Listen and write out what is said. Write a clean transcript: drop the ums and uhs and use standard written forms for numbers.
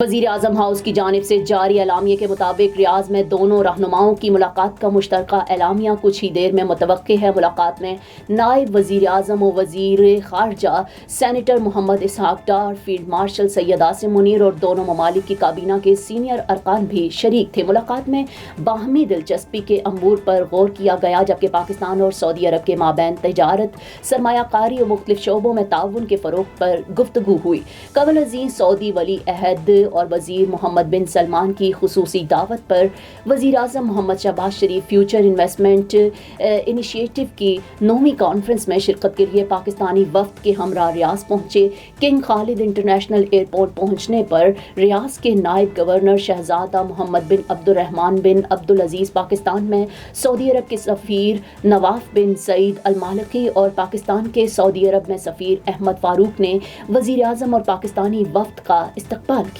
वज़ीर आज़म हाउस की जानिब से जारी एलामिया के मुताबिक रियाज में दोनों रहनुमाओं की मुलाकात का मुश्तरका एलामिया कुछ ही देर में मुतवक्के है। मुलाकात में नायब वज़ीर आज़म और वज़ीर ख़ारजा सेनेटर मोहम्मद इसहाक डार, फील्ड मार्शल सैयद आसिम मुनीर और दोनों ममालिक की काबीना के सीनियर अरकान भी शरीक थे। मुलाकात में बाहमी दिलचस्पी के अमूर पर गौर किया गया, जबकि पाकिस्तान और सऊदी अरब के माबैन तजारत, सरमायाकारी और मुख्तलिफ शोबों में ताउन के फ़रोग़ पर गुफ्तगू हुई। कबल अज़ीज़ सऊदी वली अहद और वज़ीर मोहम्मद बिन सलमान की खुसूसी दावत पर वज़ीर आज़म मोहम्मद शहबाज शरीफ फ्यूचर इन्वेस्टमेंट इनिशिएटिव की 9वीं कॉन्फ्रेंस में शिरकत के लिए पाकिस्तानी वफ़द के हमरा रियाज पहुँचे। किंग खालिद इंटरनेशनल एयरपोर्ट पहुँचने पर रियाज के नायब गवर्नर शहजादा मोहम्मद बिन अब्दुर्रहमान बिन अब्दुल अजीज़, पाकिस्तान में सऊदी अरब के सफ़ीर नवाफ बिन सईद अल मालिकी और पाकिस्तान के सऊदी अरब में सफ़ीर अहमद फ़ारूक ने वज़ीर आज़म और पाकिस्तानी वफ़द का इस्तकबाल किया।